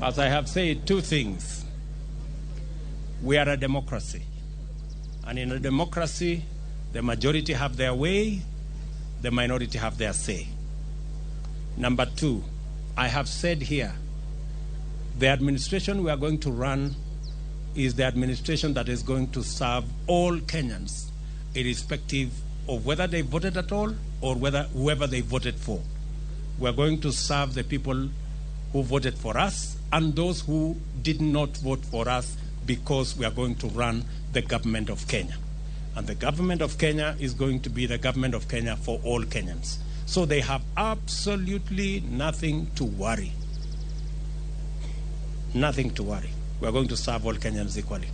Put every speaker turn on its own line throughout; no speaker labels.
As I have said, two things. We are a democracy. And in a democracy, the majority have their way, the minority have their say. Number two, I have said here, the administration we are going to run is the administration that is going to serve all Kenyans, irrespective of whether they voted at all or whoever they voted for. We are going to serve the people who voted for us and those who did not vote for us, because we are going to run the government of Kenya. And the government of Kenya is going to be the government of Kenya for all Kenyans. So they have absolutely nothing to worry. Nothing to worry. We are going to serve all Kenyans equally.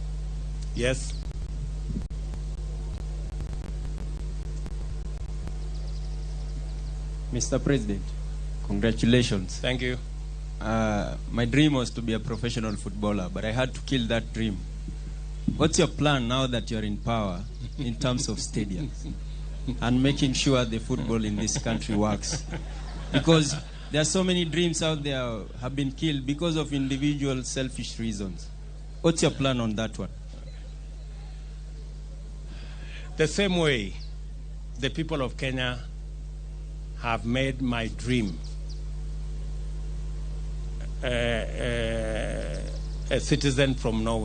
Yes?
Mr. President, congratulations.
Thank you.
My dream was to be a professional footballer, but I had to kill that dream. What's your plan now that you're in power in terms of stadiums and making sure the football in this country works? Because there are so many dreams out there have been killed because of individual selfish reasons. What's your plan on that one?
The same way the people of Kenya have made my dream a citizen from Norway.